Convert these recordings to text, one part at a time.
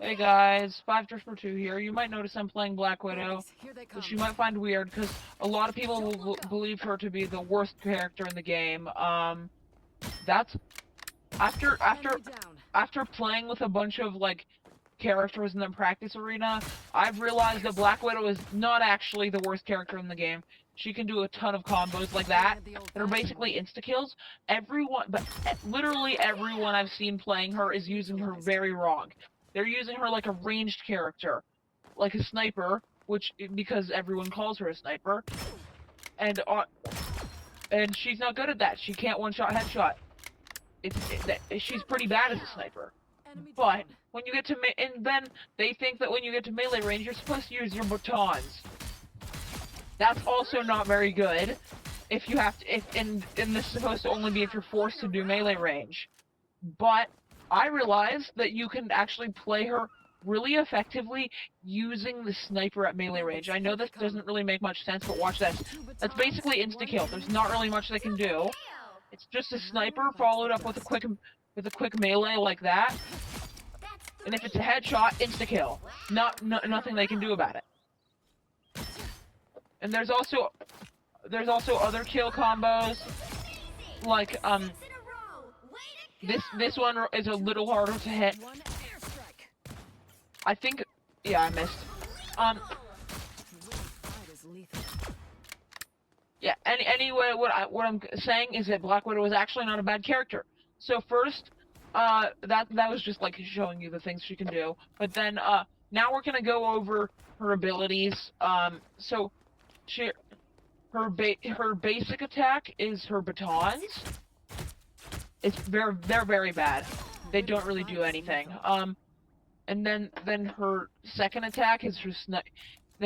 Hey guys, 5 for 2 here. You might notice I'm playing Black Widow, Here they which come. you might find weird because a lot of people will believe her to be the worst character in the game. That's after after Enemy down. after playing with a bunch of like characters in the practice arena, I've realized that Black Widow is not actually the worst character in the game. She can do a ton of combos like Doing that it the that are old-fashioned basically way. insta kills. Everyone, but literally everyone I've seen playing her is using her Neutralized. very wrong. They're using her like a ranged character, like a sniper, which because everyone calls her a sniper, and she's not good at that. She can't one-shot headshot. She's pretty bad as a sniper. Enemy But down. when you get to and then they think that when you get to melee range, you're supposed to use your batons. That's also not very good. If you have to, if and this is supposed to only be if you're forced to do melee range. But I realized that you can actually play her really effectively using the sniper at melee range. I know this doesn't really make much sense, but watch this. Two That's batons, basically one insta-kill. There's enemy not down. really much they can do. It's just a Another sniper one bites followed the up dust. with a quick melee like that. And if it's a headshot, insta-kill. Nothing they can do about it. And there's also other kill combos like this one is a Two little harder to hit. batons, one airstrike. I think yeah, I missed. Um The winning side is lethal. yeah, anyway what I'm saying is that Black Widow is actually not a bad character. So first that was just like showing you the things she can do. But then now we're going to go over her abilities. So she her basic attack is her batons. They're very bad. They don't really do anything. And then her second attack is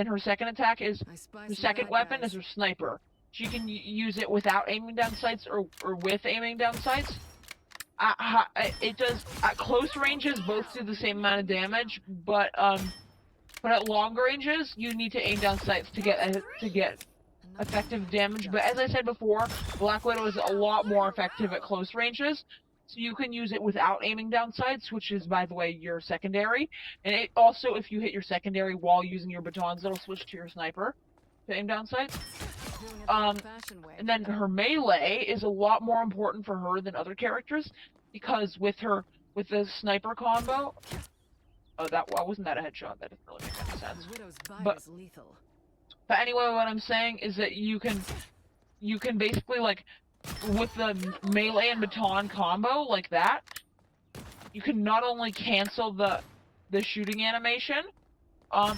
her second attack is I spy her some second bad weapon guys. is her sniper. She can use it without aiming down sights or with aiming down sights. It does at close ranges both do the same amount of damage, but at long ranges you need to aim down sights to get Another one effective bites the damage. But dust. as I said before, Black Widow is a lot more effective at close ranges. So you can use it without aiming down sights, which is, by the way, your secondary. And it also, if you hit your secondary while using your batons, it'll switch to your sniper to aim down sights. Doing it the Um, old-fashioned way. and then her melee is a lot more important for her than other characters because with the sniper combo. Oh, wasn't that a headshot? That didn't really make any sense. The widow's bite But is lethal. but anyway, what I'm saying is that you can basically like with the melee and baton combo like that, you can not only cancel the shooting animation, um,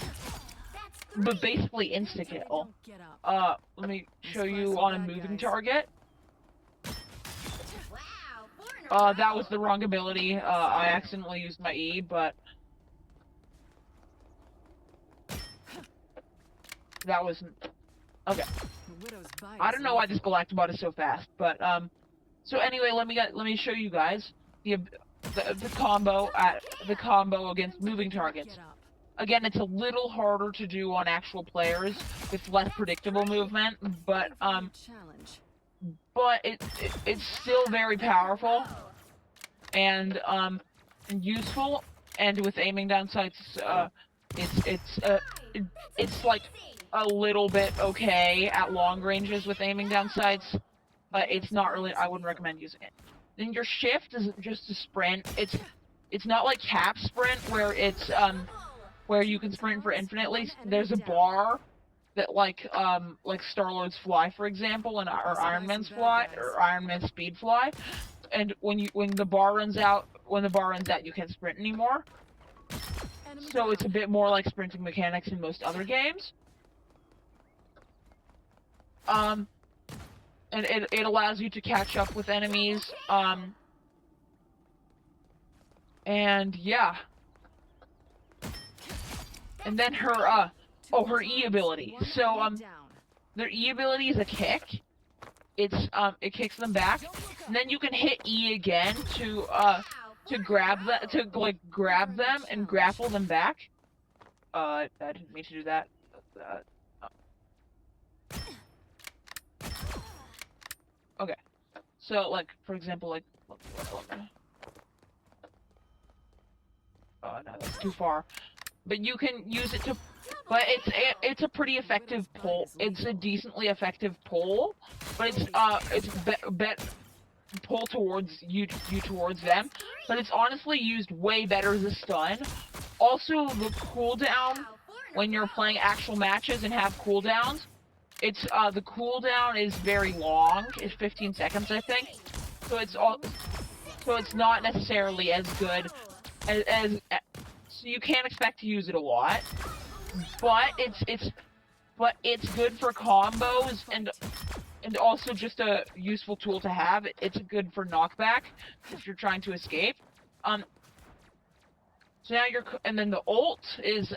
but basically insta Tell me kill. don't get up. Let me show spy you some on a bad moving guys. target. That was the wrong ability. I accidentally used my E, but that wasn't okay. The widow's bite I is don't know why this lethal. Galactobot is so fast, but so anyway, let me show you guys the combo against moving Don't targets. get up. Again, it's a little harder to do on actual players with less predictable movement, but Time for a new challenge. it's still very powerful and useful. And with aiming down sights, it's it's uh, it's like a little bit okay at long ranges with aiming down sights, but it's not really. I wouldn't recommend using it. Then your shift is just a sprint. It's not like cap sprint where you can sprint for infinitely. There's a bar that like Star-Lord's fly, for example, and or Iron Man's fly or Iron Man's speed fly. And when the bar runs out, you can't sprint anymore. Enemy So it's down. a bit more like sprinting mechanics in most other games. Um, and it allows you to catch up with enemies. And yeah. And then her her E ability. One So enemy down. their E ability is a kick. It kicks them back. And then you can hit E again to grab grab them and grapple them back. I didn't mean to do that. Okay. So like for example like no, that's too far. But you can use it to. But it's a pretty effective pull. It's a decently effective pull, but it's pull towards you towards them. But it's honestly used way better as a stun. Also, the cooldown when you're playing actual matches and have cooldowns, it's the cooldown is very long. It's 15 seconds, I think. So it's not necessarily as good as so you can't expect to use it a lot. But it's good for combos and also just a useful tool to have. It's good for knockback if you're trying to escape. So now and then the ult is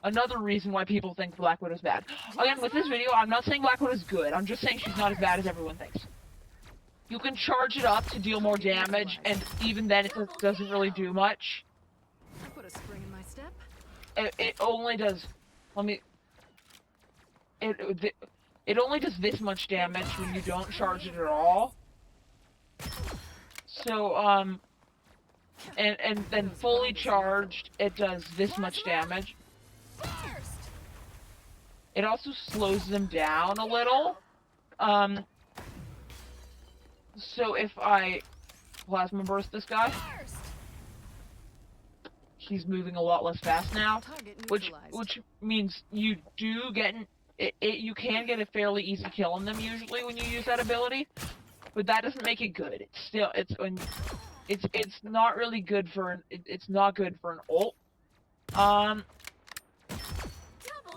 another reason why people think Black Widow's bad. Again, with this video, I'm not saying Black Widow's good. I'm just saying she's not as bad as everyone thinks. You can charge it up to deal more damage, and even then it doesn't really do much. I put a spring in my step. It only does. It only does this much damage when you don't charge it at all. So and then fully charged, it does this much damage. It also slows them down a little. So if I plasma burst this guy, he's moving a lot less fast now, which means you do get you can get a fairly easy kill on them usually when you use that ability, but that doesn't make it good. It's not really good for it's not good for an ult.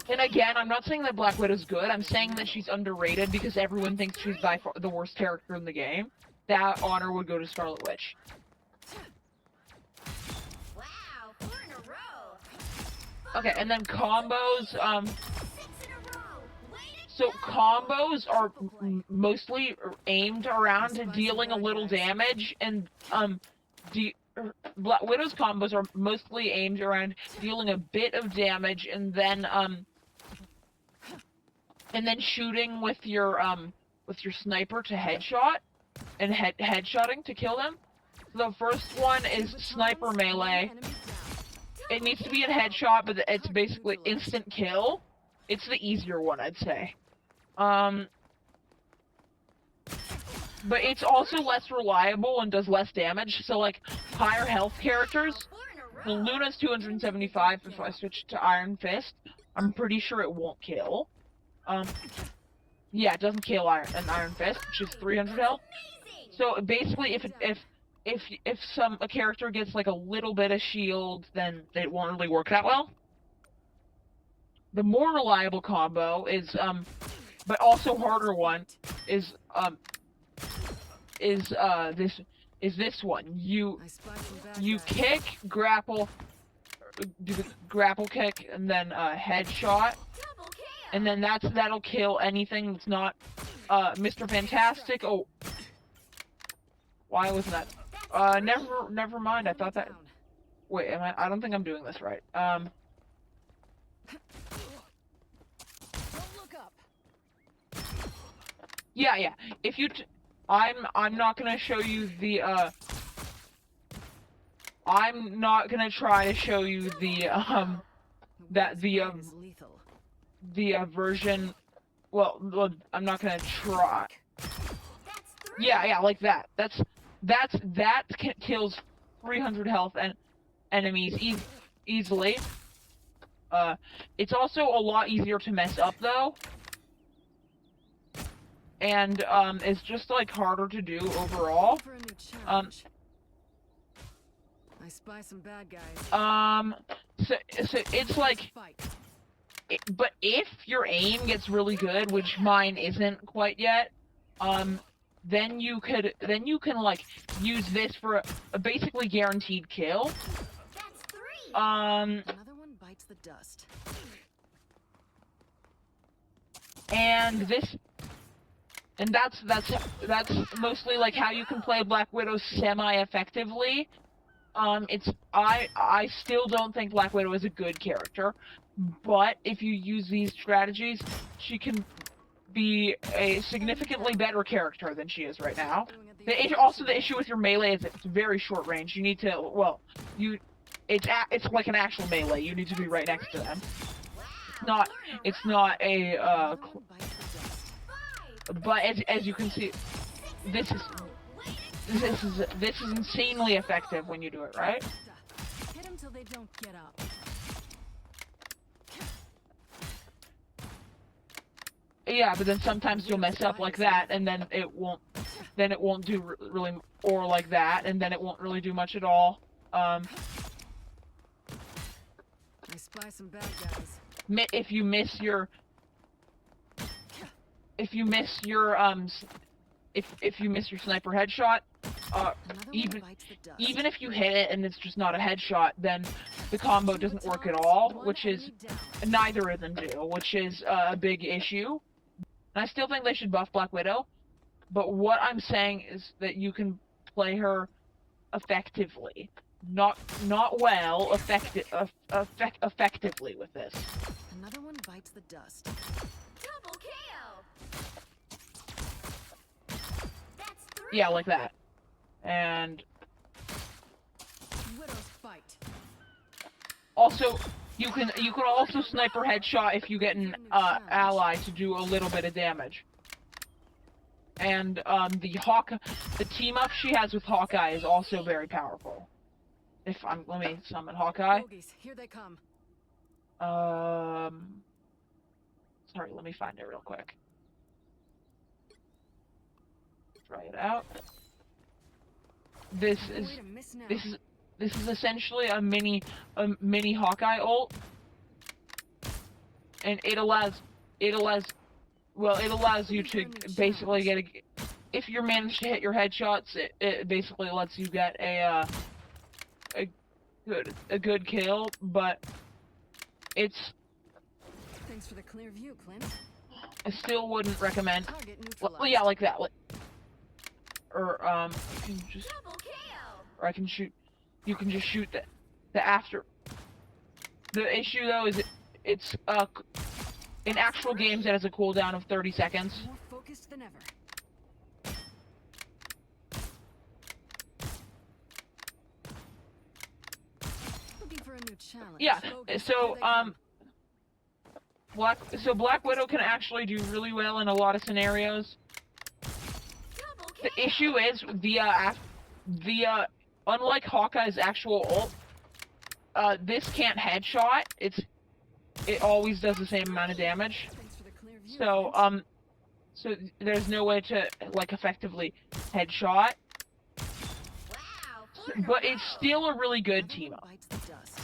And again, I'm not saying that Black Widow's good. I'm saying that she's underrated because everyone thinks she's by far the worst character in the game. That honor would go to Scarlet Witch. Wow, 4 in a row. Okay, and then combos. 6 in a row. Way to So combos are mostly aimed around dealing a little damage, and Black Widow's combos are mostly aimed around dealing a bit of damage, and then shooting with your sniper to headshot, and headshotting to kill them. So the first one is sniper melee. It needs to be a headshot, but it's basically instant kill. It's the easier one, I'd say. But it's also less reliable and does less damage. So like higher health characters, 4 in a row. the Luna's 275. If I switch to Iron Fist, I'm pretty sure it won't kill. Yeah, it doesn't kill an Iron Fist, which is 300 health. Amazing. So basically, if a character gets like a little bit of shield, then it won't really work that well. The more reliable combo is but also harder one is this one. You kick, grapple, do the grapple kick, and then headshot, Double kill. and then that'll kill anything that's not Mr. Fantastic. Oh, why wasn't that? Never mind. I thought that. Wait, I don't think I'm doing this right. Don't look up. Yeah. If you, I'm not gonna show you the. I'm not gonna try to show you the Is lethal. the version. Well, I'm not gonna try. That's 3. Yeah, like that. That kills 300 health and enemies easily. It's also a lot easier to mess up though, and it's just like harder to do overall. For a new challenge. I spy some bad guys. So it's like, Fight. but if your aim gets really good, which mine isn't quite yet, then you can like use this for a basically guaranteed kill. That's 3. Another one bites the dust. And that's mostly like how you can play Black Widow semi-effectively. I still don't think Black Widow is a good character, but if you use these strategies, she can be a significantly better character than she is right now. Also, the issue with your melee is it's very short range. You need to, well, it's like an actual melee. You need to be right next to them. Wow. It's not a Another one bites the dust. but as you can see, this is insanely effective when you do it right. Hit them till they don't get up. Yeah, but then sometimes you'll mess up like that, and then it won't do really, or like that, and then it won't really do much at all. I spy some bad guys. If you miss your if you miss your sniper headshot, Another even one bites the dust. even if you hit it and it's just not a headshot, then the combo doesn't work at all, which is neither of them do, which is a big issue. And I still think they should buff Black Widow, but what I'm saying is that you can play her effectively, not well, effectively with this. Another one bites the dust. Double kill. That's 3. Yeah, like that. And Widow's fight. also, you can also sniper headshot if you get an ally to do a little bit of damage. And the team up she has with Hawkeye is also very powerful. Let me summon Hawkeye. Bogies, here they come. Sorry, let me find it real quick. Try it out. This No is way to miss now. this is essentially a mini Hawkeye ult, and it allows you to basically get if you manage to hit your headshots, it basically lets you get a good kill, but Thanks for the clear view, Clint. I still wouldn't recommend. Target Well, neutralized. yeah, like that. Or I can just, Double kill. or I can shoot. You can just shoot the after. The issue though is it's in actual games it has a cooldown of 30 seconds. More focused than ever. Looking for a new challenge. Yeah. Bogies, So here they come. Black Widow can actually do really well in a lot of scenarios. Double kill. The issue is unlike Hawkeye's actual ult, this can't headshot. It always does the same amount of damage. Thanks for the clear view, So Clint. so there's no way to like effectively headshot. Wow. 4 in a But it's row. still a really good Another team one up. bites the dust.